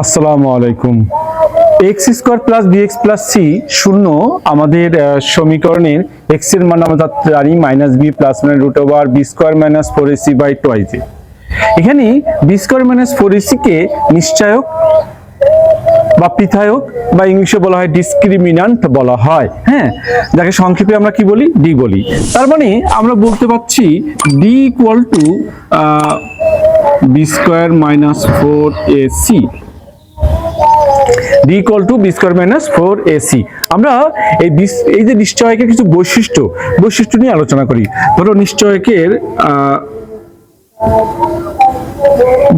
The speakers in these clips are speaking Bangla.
আসসালামু আলাইকুম। X square plus b x plus c শূন্য আমাদের সমীকরণের এক্স এর মান আমরা জানি মাইনাস বি প্লাস মানে root over b square minus four a c by twice a. এখানে b square minus four a c কে নিশ্চয়ক বা পৃথায়ক বা ইংলিশে বলা হয় ডিসক্রিমিনান্ট বলা হয়, হ্যাঁ, যাকে সংক্ষেপে আমরা কি বলি, ডি বলি। তার মানে আমরা বলতে পারছি D equal to B square minus four AC, D equal to B square minus four AC. আমরা এই যে নিশ্চয়কের কিছু বৈশিষ্ট্য নিয়ে আলোচনা করি। ধরো নিশ্চয়কের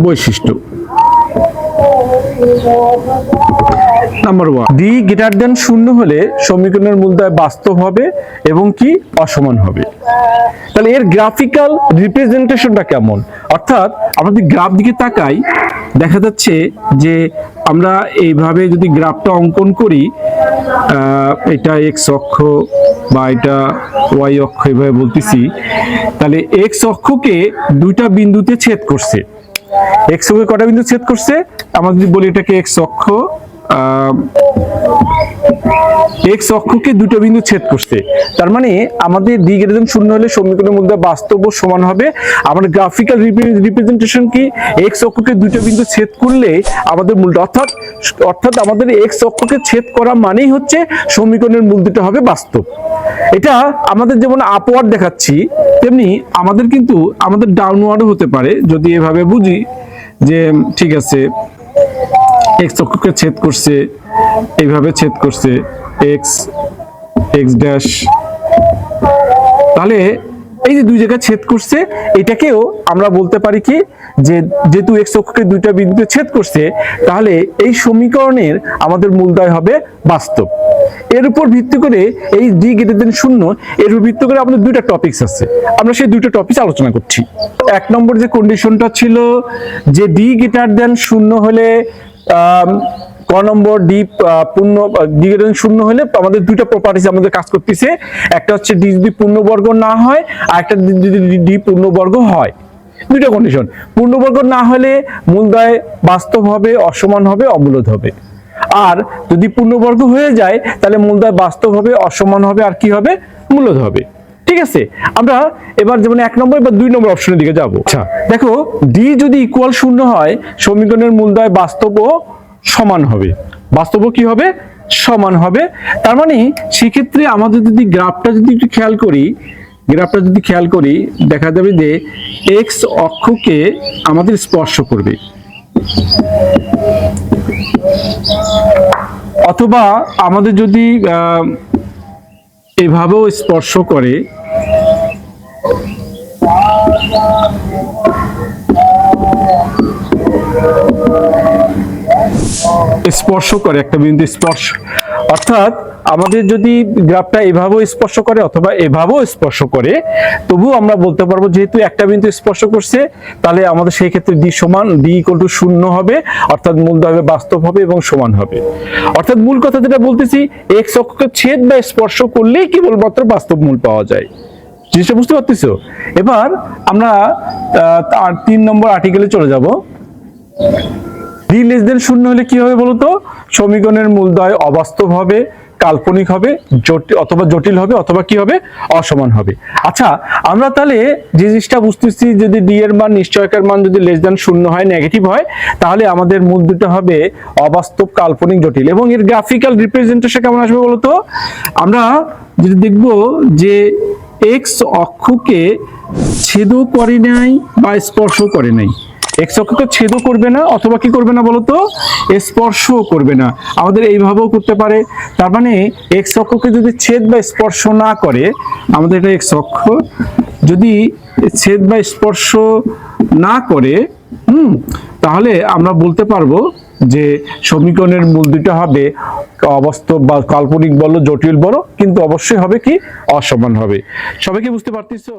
বৈশিষ্ট্য নাম্বার 1, ডি গ্রেটার দেন শূন্য হলে সমীকরণের মূলদয় বাস্তব হবে এবং কি অসমান হবে। তাহলে এর গ্রাফিক্যাল রিপ্রেজেন্টেশনটা কেমন, অর্থাৎ আমরা যদি গ্রাফ দিকে তাকাই দেখা যাচ্ছে যে আমরা এইভাবে যদি গ্রাফটা অঙ্কন করি, এটা এক্স অক্ষ বা এটা ওয়াই অক্ষ এভাবে বলতেছি, তাহলে এক্স অক্ষকে দুইটা বিন্দুতে ছেদ করছে। এক্স অক্ষকে কটা বিন্দু ছেদ করছে, আমরা যদি বলি এটাকে এক্স অক্ষ, এক্স অক্ষকে দুটো বিন্দু ছেদ করছে। তার মানে আমাদের ডি গ্রেটার দেন শূন্য হলে সমীকরণের মধ্যে বাস্তব ও সমান হবে। আমাদের গ্রাফিক্যাল রিপ্রেজেন্টেশন কি, এক্স অক্ষকে দুটো বিন্দু ছেদ করলে আমাদের মূলটা অর্থাৎ আমাদের এক্স অক্ষকে ছেদ করা মানেই হচ্ছে সমীকরণের মূল দুটো হবে বাস্তব। এটা আমাদের যেমন আপওয়ার্ড দেখাচ্ছি তেমনি আমাদের কিন্তু আমাদের ডাউনওয়ার্ডও হতে পারে, যদি এভাবে বুঝি যে ঠিক আছে এক্স অক্ষকে ছেদ করছে, এইভাবে ছেদ করছে এক্স এক্স ড্যাশ, তাহলে এই যে দুই জায়গায় ছেদ করছে এটাকেও আমরা বলতে পারি কি যে যেহেতু এক্স অক্ষকে দুইটা বিন্দুতে ছেদ করছে তাহলে এই সমীকরণের আমাদের মূলদয় হবে বাস্তব। এর উপর ভিত্তি করে এই ডি গ্রেটার দেন শূন্য, এর উপর ভিত্তি করে আমাদের দুইটা টপিকস আছে, আমরা সেই দুইটা টপিক আলোচনা করছি। এক নম্বর যে কন্ডিশনটা ছিল যে ডি গ্রেটার দেন শূন্য হলে ক নম্বর ডি পূর্ণ, ডি গ্রেটার দেন শূন্য হলে আমাদের দুইটা প্রপার্টিজ আমাদের কাজ করতেছে। একটা হচ্ছে ডি যদি পূর্ণবর্গ না হয় আর একটা যদি ডি পূর্ণবর্গ হয়। দুইটা কন্ডিশন, পূর্ণবর্গ না হলে মূলদয় বাস্তব হবে, অসমান হবে, অমূলদ হবে। আর যদি পূর্ণবর্গ হয়ে যায় তাহলে মূলদয় বাস্তব হবে, অসমান হবে, আর কি হবে, মূলদ হবে। ঠিক আছে, আমরা এবার যেমন এক নম্বর বা দুই নম্বর অপশনের দিকে যাব। আচ্ছা দেখো, ডি যদি ইকুয়াল শূন্য হয় সমীকরণের মূলদয় বাস্তব ও সমান হবে। বাস্তব কি হবে, সমান হবে। তার মানে সেক্ষেত্রে আমাদের যদি গ্রাফটা যদি একটু খেয়াল করি দেখা যাবে যে এক্স অক্ষকে আমাদের স্পর্শ করবে, অথবা আমাদের যদি এভাবেও স্পর্শ করে, একটা বিন্দু স্পর্শ, অর্থাৎ আমাদের যদি গ্রাফটা এভাবেও স্পর্শ করে অথবা এভাবেও স্পর্শ করে, তবু আমরা বলতে পারবো যেহেতু একটা বিন্দু স্পর্শ করছে তাহলে আমাদের সেই ক্ষেত্রে ডি সমান ডি ইকুয়াল টু শূন্য হবে, অর্থাৎ মূলদয় হবে বাস্তব হবে এবং সমান হবে। অর্থাৎ মূল কথা যেটা বলতেছি, এক্স অক্ষকে ছেদ বা স্পর্শ করলেই কেবলমাত্র বাস্তব মূল পাওয়া যায়। জিনিসটা বুঝতে পারতেছো? এবার আমরা 3 নম্বর আর্টিকেলে চলে যাব। ডি লেস দেন শূন্য হলে কি হবে বলতো, সমীকরণের মূলদয় অবাস্তব হবে, কাল্পনিক হবে, জটিল হবে, অথবা কি হবে, অসমান হবে। আচ্ছা আমরা তাহলে যে জিনিসটা বুঝতেছি, যদি ডি এর মান, নিশ্চয়কের মান যদি লেস দেন শূন্য হয়, নেগেটিভ হয়, তাহলে আমাদের মূল দুটো হবে অবাস্তব, কাল্পনিক, জটিল। এবং এর গ্রাফিক্যাল রিপ্রেজেন্টেশন কেমন আসবে বলতো, আমরা যদি দেখব যে এক্স অক্ষকে ছেদও করে নাই বা স্পর্শ করে নাই, এক্স অক্ষকে ছেদও করবে না অথবা কি করবে না বলতো, স্পর্শও করবে না। আমাদের এইভাবেও করতে পারে। তার মানে এক্স অক্ষকে যদি ছেদ বা স্পর্শ না করে, আমাদের এটা এক্স অক্ষ যদি ছেদ বা স্পর্শ না করে, তাহলে আমরা বলতে পারবো যে সমীকরণের মূল দুটো হবে অবাস্তব বা কাল্পনিক বলো, জটিল বলো, কিন্তু অবশ্যই হবে কি, অসমান হবে। সবাইকে বুঝতে পারতেছো?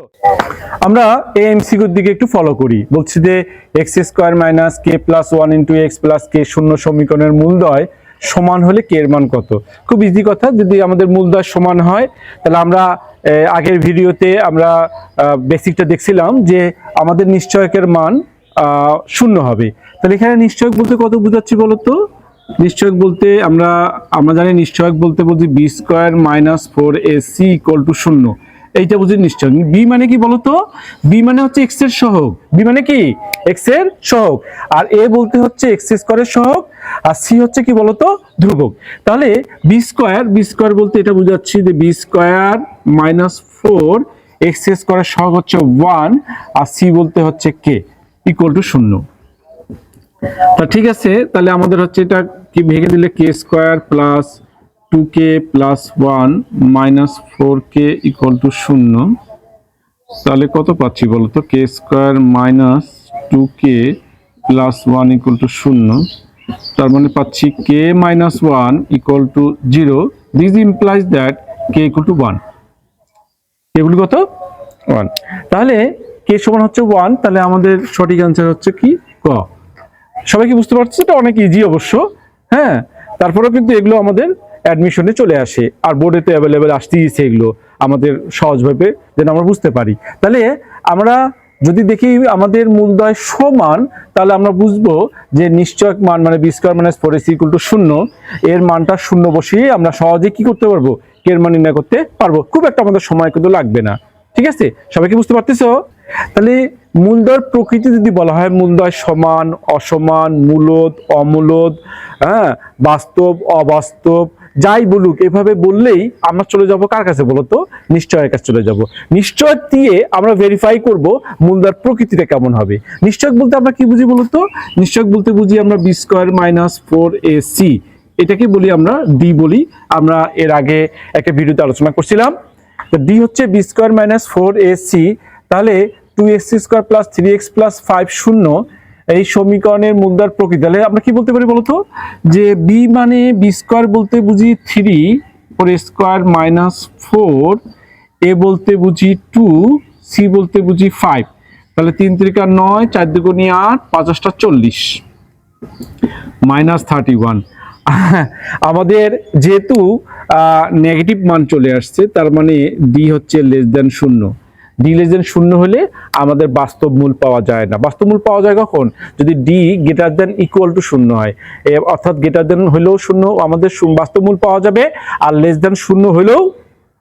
আমরা এই এমসিকিউর দিকে একটু ফলো করি। বলছি যে x square minus k plus 1 into x plus কে শূন্য সমীকরণের মূলদয় সমান হলে কে এর মান কত। খুব ইজি কথা, যদি আমাদের মূলদয় সমান হয় তাহলে আমরা আগের ভিডিওতে আমরা বেসিকটা দেখছিলাম যে আমাদের নিশ্চয়কের মান শূন্য হবে। তাহলে এখানে নিশ্চয়ক বলতে কত বুঝাচ্ছি বলতো? নিশ্চয়ক বলতে আমরা জানি নিশ্চয়ক বলতে বুঝি B square minus 4ac equal to 0, এইটা বুঝি নিশ্চয়ক। বি মানে কি বলতো? বি মানে হচ্ছে এক্স এর সহগ, বি মানে কি এক্স এর সহগ, আর এ বলতে হচ্ছে এক্স স্কোয়ারের সহগ, আর সি হচ্ছে কি বলতো ধ্রুবক। তাহলে বি স্কোয়ার বলতে এটা বুঝাচ্ছি যে বি স্কোয়ার মাইনাস 4 এক্স স্কোয়ারের সহগ হচ্ছে 1, আর সি বলতে হচ্ছে কে ইকুয়াল টু 0। তা ঠিক আছে, তাহলে আমাদের হচ্ছে এটা কি ভেঙে দিলে k square plus 2k plus 1 minus 4k equal to 0, তাহলে কত পাচ্ছি বলতো? K square minus 2k plus 1 equal to 0, তার মানে পাচ্ছি k minus 1 equal to 0। This implies that k equal to 1। এগুলি কত? 1। তাহলে কে সমান হচ্ছে 1, তাহলে আমাদের সঠিক অ্যান্সার হচ্ছে কি ক। সবাই কি বুঝতে পারছে? এটা অনেক ইজি অবশ্য, হ্যাঁ। তারপরেও কিন্তু এগুলো আমাদের অ্যাডমিশনে চলে আসে, আর বোর্ডেতে অ্যাভেলেবেল আসতেইছে এগুলো আমাদের সহজভাবে যেন আমরা বুঝতে পারি। তাহলে আমরা যদি দেখি আমাদের মূলদয় সমান, তাহলে আমরা বুঝবো যে নিশ্চয়ক মান মানে B square minus 4ac equal to 0, এর মানটা 0 বসিয়ে আমরা সহজে কি করতে পারবো? কে এর মান নির্ণয় করতে পারবো। খুব একটা আমাদের সময় কিন্তু লাগবে না। ঠিক আছে, সবাই কি বুঝতে পারতেছো? তাহলে মূলদয়ের প্রকৃতি যদি বলা হয়, মূলদয় সমান, অসমান, মূলদ, অমূলদ, হ্যাঁ, বাস্তব, অবাস্তব, যাই বলুক, এভাবে বললেই আমরা চলে যাব কার কাছে বলতো? নিশ্চয়ের কাছে চলে যাব। নিশ্চয় দিয়ে আমরা ভেরিফাই করব মূলদয়ের প্রকৃতিটা কেমন হবে। নিশ্চয়ক বলতে আমরা কি বুঝি বলতো? নিশ্চয়ক বলতে বুঝি আমরা বি স্কোয়ার মাইনাস 4ac, এটাকে বলি আমরা ডি বলি। আমরা এর আগে একটা ভিডিওতে আলোচনা করছিলাম। তো ডি হচ্ছে বি স্কোয়ার মাইনাস 4ac, তাহলে 2x square plus 3x plus 5 0, এই সমীকরণের মূলদয়ের প্রকৃতি। তাহলে আমরা কি বলতে পারি বলতো? যে বি মানে বি স্কোয়ার বলতে বুঝি 3 4 স্কোয়ার মাইনাস 4, এ বলতে বুঝি 2, সি বলতে বুঝি 5। তাহলে 3 3 9, 4 2 8, 5 8 40 মাইনাস 31। আমাদের যেহেতু নেগেটিভ মান চলে আসছে, তার মানে ডি হচ্ছে less than 0। D less than 0 হলে আমাদের বাস্তব মূল পাওয়া যায় না। বাস্তব মূল পাওয়া যায় কখন? যদি D greater than equal to 0 হয়, অর্থাৎ গ্রেটার দেন হলেও 0 আমাদের বাস্তব মূল পাওয়া যাবে, আর লেস দেন 0 হলেও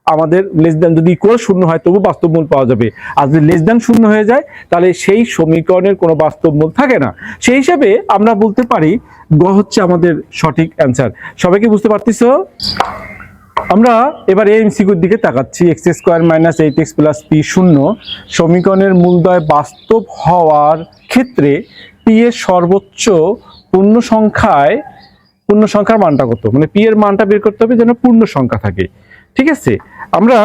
আমাদের লেস দেন, যদি ইকুয়াল 0 হয় তবু বাস্তব মূল পাওয়া যাবে। আর যদি লেস দেন 0 হয়ে যায়, তাহলে সেই সমীকরণের কোনো বাস্তব মূল থাকে না। সেই হিসাবে আমরা বলতে পারি গ হচ্ছে আমাদের সঠিক অ্যান্সার। সবাই কি বুঝতে পারতেছো? আমরা এবার এই এমসিকিউর দিকে তাকাচ্ছি। X square minus 8x plus P 0 সমীকরণের মূলদয় বাস্তব হওয়ার ক্ষেত্রে পি এর সর্বোচ্চ পূর্ণ সংখ্যার মানটা কত? মানে পি এর মানটা বের করতে হবে যেন পূর্ণ সংখ্যা থাকে। ঠিক আছে, আমরা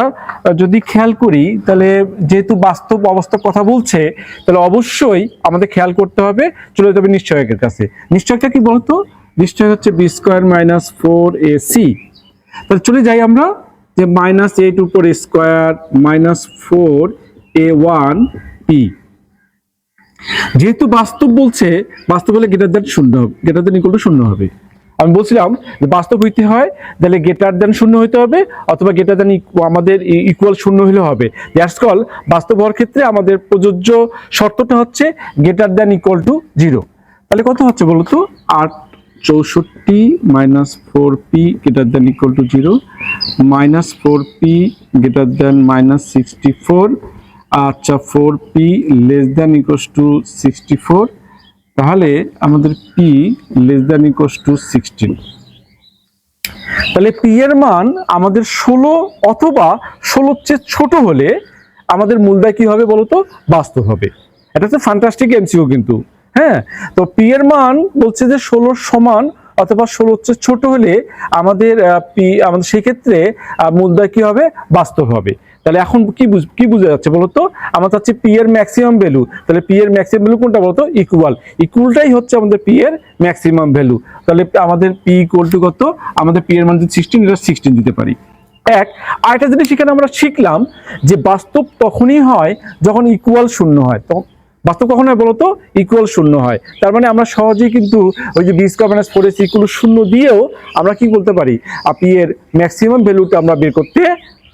যদি খেয়াল করি, তাহলে যেহেতু বাস্তব অবস্থার কথা বলছে, তাহলে অবশ্যই আমাদের খেয়াল করতে হবে, চলে যেতে হবে নিশ্চয়কের কাছে। নিশ্চয়কটা কি বলতো? নিশ্চয় হচ্ছে বি স্কোয়ার মাইনাস 4ac। তাহলে চলে যাই আমরা, যে মাইনাস 8 উপর স্কোয়ার মাইনাস 4a1p। যেহেতু বাস্তব বলছে, বাস্তব হলে গ্রেটার দেন 0 হবে, গ্রেটার দেন ইকুয়াল টু 0 হবে। আমি বলছিলাম যে বাস্তব হইতে হয়, তাহলে গ্রেটার দেন 0 হইতে হবে, অথবা গ্রেটার দেন আমাদের ইকুয়াল 0 হলে হবে। দ্যাটস কল বাস্তব হওয়ার ক্ষেত্রে আমাদের প্রযোজ্য শর্তটা হচ্ছে গ্রেটার দেন ইকুয়াল টু 0। তাহলে কত হচ্ছে বলতো? 8 64 minus 4p greater than equal to 0, minus 4p greater than minus 64, আচ্ছা 4p less than equal two 64, তাহলে আমাদের p less than equal two 16। তাহলে p এর মান আমাদের 16 অথবা 16 চেয়ে ছোট হলে আমাদের মূলদয় কি হবে বলতো? বাস্তব হবে। এটা হচ্ছে ফ্যান্টাস্টিক এমসিকিউ কিন্তু, হ্যাঁ। তো পি এর মান বলছে যে 16 সমান অথবা 16 চেয়ে ছোট হলে আমাদের সেই ক্ষেত্রে মূলদয় কি হবে? বাস্তব হবে। তাহলে এখন কি বোঝা যাচ্ছে বলতো? আমরা চাচ্ছি পি এর ম্যাক্সিমাম ভ্যালু। তাহলে পি এর ম্যাক্সিমাম ভ্যালু কোনটা বলতো? ইকুয়ালটাই হচ্ছে আমাদের পি এর ম্যাক্সিমাম ভ্যালু। তাহলে আমাদের পি ইকুয়াল টু কত? আমাদের পি এর মান যদি 16, এটা 16 দিতে পারি। আর একটা জিনিস এখানে আমরা শিখলাম যে বাস্তব তখনই হয় যখন ইকুয়াল 0 হয়। তখন বাস্তব কখন হয় বলতো? ইকুয়াল 0 হয়। তার মানে আমরা সহজেই কিন্তু ওই যে B square minus 4ac equal 0 দিয়েও আমরা কি বলতে পারি? পি এর ম্যাক্সিমাম ভ্যালুটা আমরা বের করতে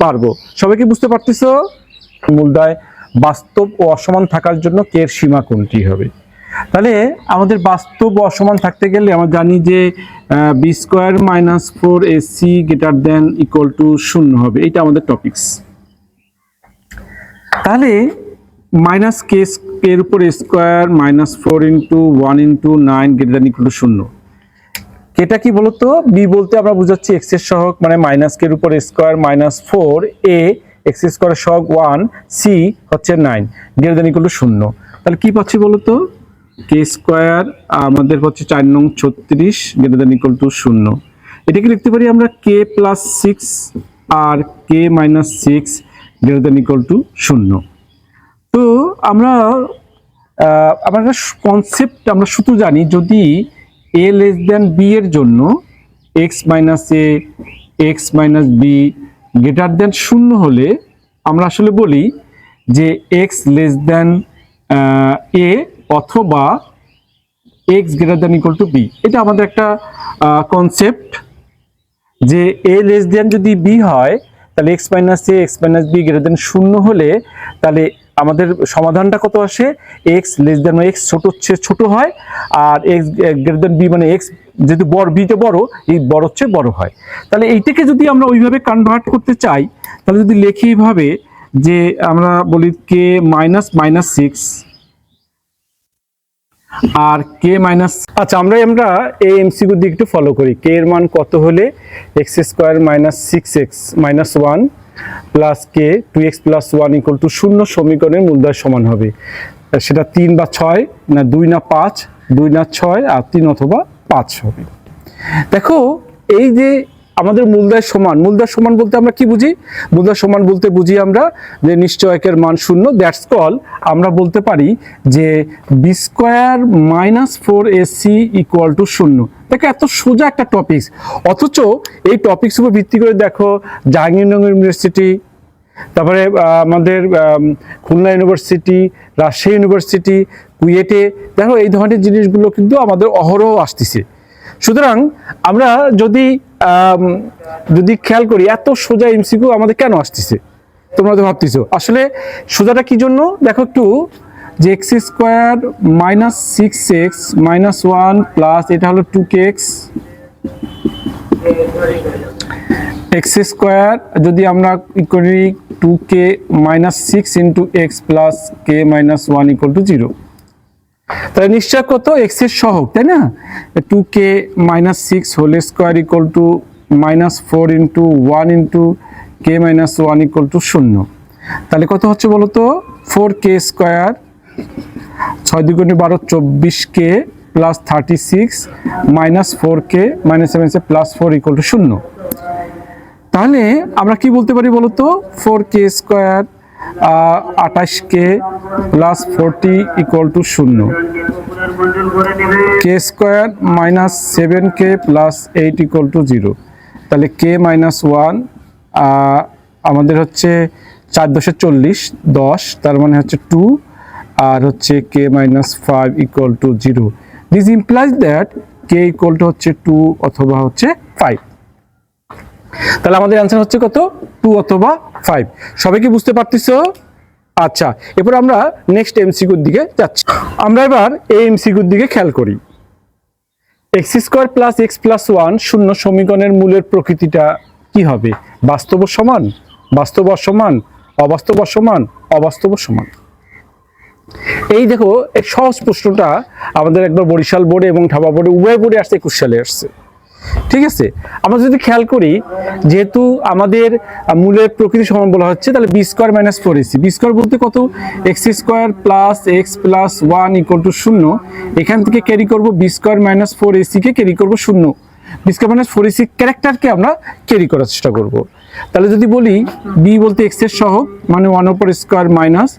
পারবো। সবাই কি বুঝতে পারতেছো? মূলদয় বাস্তব ও অসমান থাকার জন্য কে এর সীমা কোনটি হবে? তাহলে আমাদের বাস্তব অসমান থাকতে গেলে আমরা জানি যে B square minus 4ac greater than equal to 0 হবে, এটা আমাদের টপিকস। তাহলে মাইনাস কে এর উপর square minus 4 into 1 into 9 greater than equal to 0। এটা কি বলতো, বি বলতে আমরা বুঝাচ্ছি এক্স এর সহগ মানে মাইনাস কে এর উপর স্কোয়ার মাইনাস 4 এ এক্স স্কোয়ারের সহগ 1 সি হচ্ছে 9 গ্রেটার দেন ইকুয়াল টু 0। তাহলে কি পাচ্ছি বলতো, কে স্কোয়ার আমাদের হচ্ছে 4 নং 36 গ্রেটার দেন ইকুয়াল টু 0। এটাকে লিখতে পারি আমরা কে প্লাস 6 আর k minus 6 greater than equal to 0। তো আমরা একটা কনসেপ্ট আমরা শুধু জানি, যদি এ লেস দেন বি এর জন্য x minus a x minus b greater than 0 হলে আমরা আসলে বলি যে এক্স লেস দেন এ অথবা X greater than equal to B. এটা আমাদের একটা কনসেপ্ট যে এ লেস দেন যদি বি হয় তাহলে x minus a x minus b greater than 0 হলে তাহলে আমাদের সমাধানটা কত আসে, এক্স লেস দেন এক্স ছোট হয় আর এক্স গ্রেটার দেন বি মানে এক্স যেহেতু বড় বিটা বড়, এই বড় হচ্ছে বড় হয়। তাহলে এইটাকে যদি আমরা ওইভাবে কনভার্ট করতে চাই তাহলে যদি লিখি এইভাবে যে আমরা বলি কে মাইনাস মাইনাস 6 আর কে মাইনাস, আচ্ছা আমরা এই এমসিকিউ দিকে একটু ফলো করি। কে এর মান কত হলে x square minus 6x minus 1 plus K 2x plus 1 equal to 0 সমীকরণের মূলদ্বয় সমান হবে, সেটা 3 বা 6 না 2 না 5, 2 না 6 আর 3 অথবা 5 হবে। দেখো এই যে আমাদের মূলদ্বয় সমান বলতে আমরা কি বুঝি, মূলদ্বয় সমান বলতে বুঝি আমরা যে নিশ্চয়কের মান 0, দ্যাটস কল আমরা বলতে পারি যে B square minus 4ac equal to 0। দেখো এত সোজা একটা টপিকস, অথচ এই টপিকস উপর ভিত্তি করে দেখো জাহাঙ্গীরনগর ইউনিভার্সিটি, তারপরে আমাদের খুলনা ইউনিভার্সিটি, রাজশাহী ইউনিভার্সিটি, কুয়েটে দেখো এই ধরনের জিনিসগুলো কিন্তু আমাদের অহরহ আসতেছে। সুতরাং আমরা যদি খেয়াল করি এত সোজা এমসিকিউ আমাদের কেন আসতেছে, তোমরা তো ভাবতেছো আসলে সোজাটা কি জন্য, দেখো একটু যে x square minus 6x minus 1 plus এটা হলো 2kx এক্স স্কোয়ার যদি আমরা করি 2k মাইনাস 6 into x plus K minus 1 equal to 0। তাহলে নিশ্চয় কত এক্স এর সহগ, তাই না, 2k মাইনাস 6 whole square equal to minus 4 into 1 into K minus 1 equal to 0। তাহলে কত হচ্ছে বলো তো, 4k square 6 2 12 24k plus 36 minus 4k minus 7 plus 4 equal to 0। তাহলে আমরা কি বলতে পারি বলো তো, 4k square 28k plus 40 equal to 0, K square minus 7k plus 8 equal to 0। তাহলে কে মাইনাস 1 আমাদের হচ্ছে 4 10 40 10, তার মানে হচ্ছে 2 আর হচ্ছে k minus 5 equal to 0। This implies that k equal to হচ্ছে 2 অথবা হচ্ছে 5। তাহলে আমাদের অ্যান্সার হচ্ছে কত, 2 অথবা 5। সবাই কি বুঝতে পারতেছো? আচ্ছা এরপর আমরা নেক্সট এমসিকিউর দিকে যাচ্ছি। আমরা এবার এই এমসিকিউর দিকে খেয়াল করি। X square plus X plus 1 শূন্য সমীকরণের মূলের প্রকৃতিটা কি হবে, বাস্তব সমান, বাস্তব অসমান, অবাস্তব সমান, অবাস্তব সমান। এই দেখো এই সহজ প্রশ্নটা আমাদের একবার বরিশাল বোর্ডে এবং ঢাকা বোর্ডে উভয় বোর্ডে আসছে, 21 সালে আসছে। ঠিক আছে, আমরা যদি খেয়াল করি যেহেতু আমাদের মূলের প্রকৃতি সমান বলা হচ্ছে, তাহলে B square minus 4ac, B square বলতে কত, X square plus X plus 1 equal to 0। এখান থেকে ক্যারি করবো বি স্কোয়ার মাইনাস 4ac কে ক্যারি করবো 0, বি স্কোয়ার মাইনাস 4ac ক্যারেক্টারকে আমরা ক্যারি করার চেষ্টা করব। তাহলে যদি বলি বি বলতে এক্স এর সহগ মানে 1 উপর স্কোয়ার মাইনাস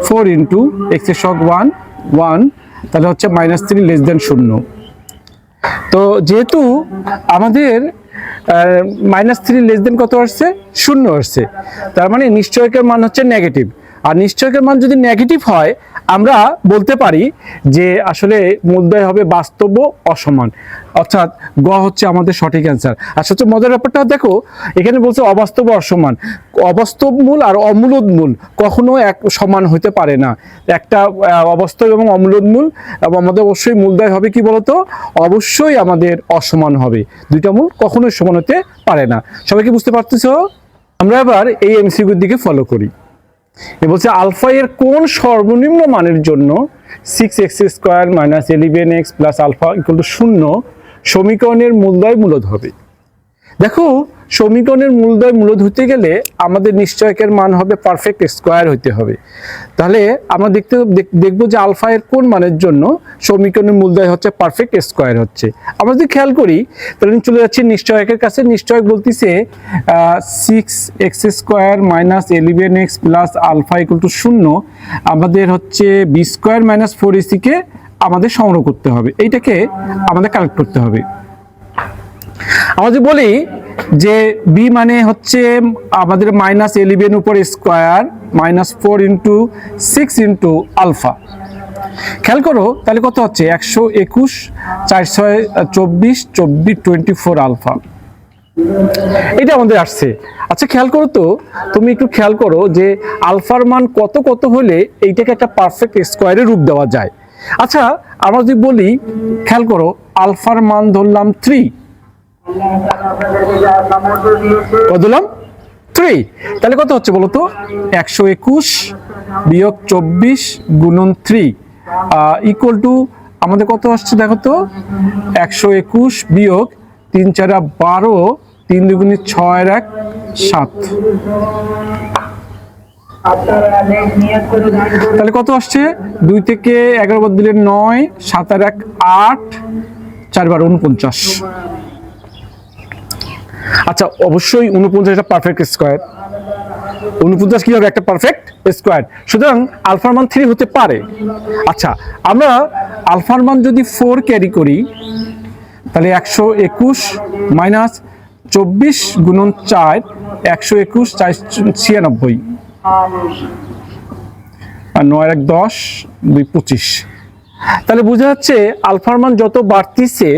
4 ইন্টু এক্স এর সহগ 1, তাহলে হচ্ছে মাইনাস 3 লেস দেন 0। তো যেহেতু আমাদের মাইনাস 3 লেস দেন কত আসছে, 0 আসছে, তার মানে নিশ্চয়কের মান হচ্ছে নেগেটিভ। আর নিশ্চয়কের মান যদি নেগেটিভ হয় আমরা বলতে পারি যে আসলে মূলদ্বয় হবে বাস্তব ও অসমান, অর্থাৎ গ হচ্ছে আমাদের সঠিক অ্যান্সার। আর সবচেয়ে মজার ব্যাপারটা দেখো, এখানে বলছে অবাস্তব ও অসমান। অবাস্তব মূল আর অমূলদ মূল কখনো এক সমান হতে পারে না। একটা অবাস্তব এবং অমূলদ মূল, এবং আমাদের অবশ্যই মূলদ্বয় হবে কি বলতো, অবশ্যই আমাদের অসমান হবে। দুইটা মূল কখনোই সমান হতে পারে না। সবাই কি বুঝতে পারতেছো? আমরা এবার এই এমসিকিউর দিকে ফলো করি। এ বলছে আলফা এর কোন সর্বনিম্ন মানের জন্য 6x² - 11x + আলফা = 0 সমীকরণের মূলদ্বয় মূলদ হবে। দেখো, সমীকরণের মূলদ্বয় মূলদ হতে গেলে আমাদের নিশ্চয়কের মান হবে পারফেক্ট স্কোয়ার হতে হবে। তাহলে আমরা দেখবো যে আলফা এর কোন মানের জন্য সমীকরণের মূলদ্বয় হচ্ছে পারফেক্ট স্কোয়ার হচ্ছে। আমরা যদি খেয়াল করি তাহলে চলে যাচ্ছি নিশ্চয়কের কাছে। নিশ্চয়ক বলতেছে 6x² - 11x + আলফা = 0 আমাদের হচ্ছে b² - 4ac কে আমাদের সংগ্রহ করতে হবে, এইটাকে আমাদের কালেক্ট করতে হবে। আমরা যদি বলি যে বি মানে হচ্ছে আমাদের -11 উপর স্কোয়ার -4 × 6 × আলফা। খেয়াল করো তাহলে কত হচ্ছে 121 4 6 24 24 আলফা, এটা আমাদের আসছে। আচ্ছা খেয়াল করো তো, তুমি একটু খেয়াল করো যে আলফার মান কত কত হলে এইটাকে একটা পারফেক্ট স্কোয়ারের রূপ দেওয়া যায়। আচ্ছা আমরা যদি বলি, খেয়াল করো আলফার মান ধরলাম 3, বদলাম 3, তাহলে কত হচ্ছে বলতো 121 - 24 × 3 = আমাদের কত আসছে দেখো তো 121 - 3 × 4 = 12, 3 × 2 = 6 × 1 = 7। তাহলে কত আসছে 2 থেকে 11 বাদ দিলে 9, 7 আর 1 8, 4 বার 49। আচ্ছা অবশ্যই 49 একটা পারফেক্ট স্কোয়ার, 49 কি হবে একটা পারফেক্ট স্কোয়ার, সুতরাং আলফার মান 3 হতে পারে। আচ্ছা আমরা আলফার মান যদি 4 ক্যারি করি তাহলে 121 - 24 × 4 121 4 96 আর 9 আর 1 10 2 25। তাহলে বোঝা যাচ্ছে আলফার মান যত বাড়তিছে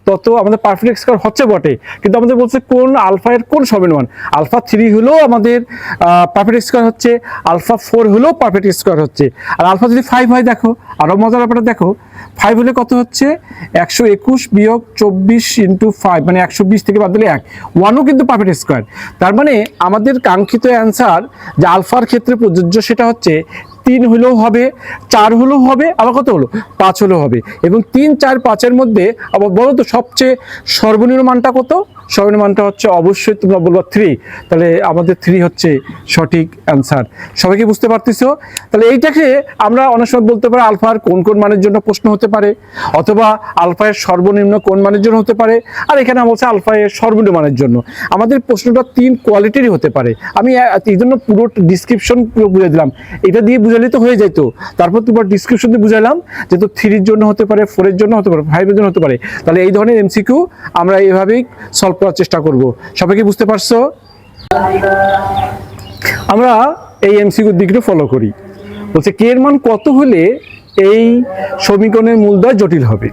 তত আমাদের পারফেক্ট স্কোয়ার হচ্ছে বটে, কিন্তু আমাদের বলছে কোন আলফা এর কোন সর্বনিম্ন মান। আলফা 3 হলেও আমাদের পারফেক্ট স্কোয়ার হচ্ছে, আলফা 4 হলেও পারফেক্ট স্কোয়ার হচ্ছে, আর আলফা যদি 5 হয় দেখো আরো মজার ব্যাপারটা দেখো 5 হলে কত হচ্ছে 121 - 24 × 5 মানে 120 থেকে বাদ দিলে 1ও কিন্তু পারফেক্ট স্কোয়ার। তার মানে আমাদের কাঙ্ক্ষিত অ্যান্সার যে আলফার ক্ষেত্রে প্রযোজ্য সেটা হচ্ছে 3 হলেও হবে, 4 হলেও হবে, আবার কত হলো 5 হলেও হবে। এবং 3 4 5-এর মধ্যে আবার বলো তো সবচেয়ে সর্বনিম্ন মানটা কত? সর্বনিম্ন মানটা হচ্ছে অবশ্যই তোমরা বলবা 3, তাহলে আমাদের 3 হচ্ছে সঠিক অ্যান্সার। সবাই কি বুঝতে পারতেছো? তাহলে এইটাকে আমরা অনেক সময় বলতে পারি আলফার কোন কোন মানের জন্য প্রশ্ন হতে পারে, অথবা আলফা এর সর্বনিম্ন কোন মানের জন্য হতে পারে, আর এখানে বলছে আলফা এর সর্বনিম্ন মানের জন্য। আমাদের প্রশ্নটা 3 কোয়ালিটিরই হতে পারে। আমি এই জন্য পুরো ডিসক্রিপশন পুরো বুঝে দিলাম, এটা দিয়ে বুঝালে তো হয়ে যেত, তারপর তোমার ডিসক্রিপশন দিয়ে বুঝালাম যে তো 3 এর জন্য হতে পারে, 4 এর জন্য হতে পারে, 5 এর জন্য হতে পারে। তাহলে এই ধরনের এমসিকিউ আমরা এইভাবেই সলভ করার চেষ্টা করব। সবাই কি বুঝতে পারছো? আমরা এই এমসিকিউর দিকটা ফলো করি। বলছে কে এর মান কত হলে এই সমীকরণের মূলদ্বয় জটিল হবে।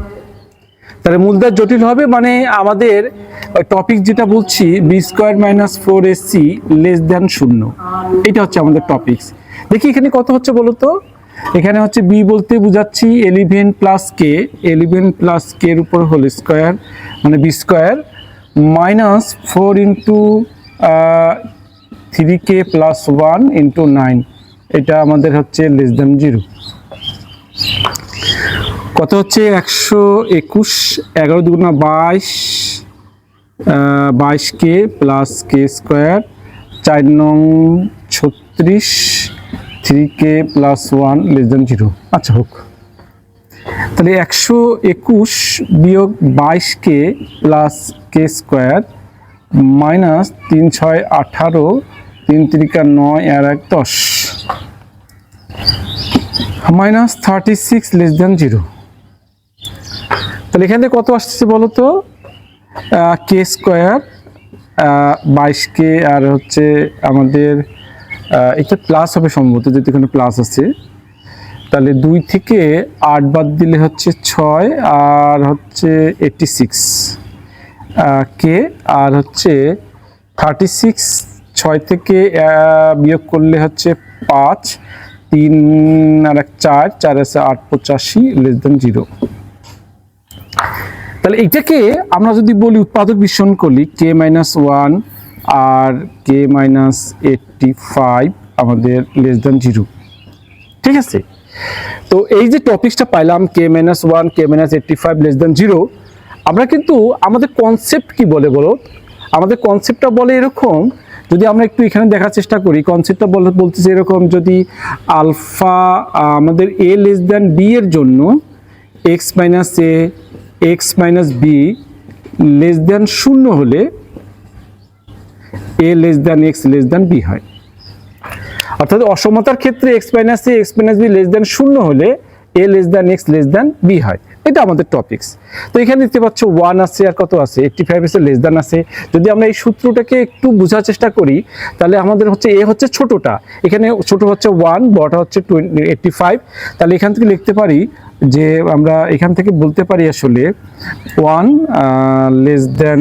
তাহলে মূলদ্বয় জটিল হবে মানে আমাদের টপিক যেটা বলছি b² - 4ac <= 0, এটা হচ্ছে আমাদের টপিকস। দেখি এখানে কত হচ্ছে বলো তো, এখানে হচ্ছে b বলতে বুঝাচ্ছি 11 + k, 11 + k এর উপর হোল স্কয়ার মানে b² - 4 × 3k + 1 × 9, এটা আমাদের হচ্ছে <0। কত হচ্ছে 121 11 × 2 = 22, 22k + k² 4 9 36, 3k + 1 <0। আচ্ছা হোক, তাহলে 121 - 22k + k² - 3 6 18, 3 3 9 আর 1 10 -36 <0। তাহলে এখান থেকে কত আসছে বলো তো k² 22k আর হচ্ছে আমাদের এটা প্লাস হবে সম্ভবত, যদি এখানে প্লাস আছে। তাহলে 2 থেকে 8 বাদ দিলে হচ্ছে 6 আর হচ্ছে 86 কে, আর হচ্ছে 36 6 থেকে বিয়োগ করলে হচ্ছে 5, 3 আর 4 4 আছে 8 85 লেস দেন 0। তাহলে এইটাকে আমরা যদি বলি উৎপাদক বিশ্লেষণ করি k-1 আর k-85 আমাদের লেস দেন 0, ঠিক আছে। তো এই যে টপিকসটা পাইলাম k-1 k-85 লেস দেন 0, আমরা কিন্তু আমাদের কনসেপ্ট কি বলে বলো, আমাদের কনসেপ্টটা বলে এরকম, যদি আমরা একটু এখানে দেখার চেষ্টা করি, কনসেপ্টটা বলতেছে এরকম, যদি আলফা আমাদের a লেস দেন b এর জন্য x minus a x minus b less than 0 হলে a less than x less than b হয়। অর্থাৎ অসমতার ক্ষেত্রে x minus a x minus b less than 0 হলে a less than x less than b হয়। এটা আমাদের টপিকস। তো এখানে দেখতে পাচ্ছ 1 আছে আর কত আছে 85 আছে, লেস দেন আছে। যদি আমরা এই সূত্রটাকে একটু বোঝার চেষ্টা করি, তাহলে আমাদের হচ্ছে a হচ্ছে ছোটটা, এখানে ছোট হচ্ছে 1, বড়টা হচ্ছে 85। তাহলে এখান থেকে লিখতে পারি যে আমরা এখান থেকে বলতে পারি আসলে 1 লেস দেন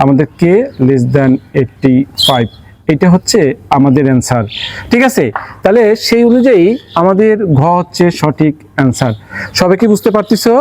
আমাদের k লেস দেন 85, এটা হচ্ছে আমাদের অ্যান্সার, ঠিক আছে। তাহলে সেই অনুযায়ী আমাদের ঘ হচ্ছে সঠিক অ্যান্সার। সবাই কি বুঝতে পারতেছো?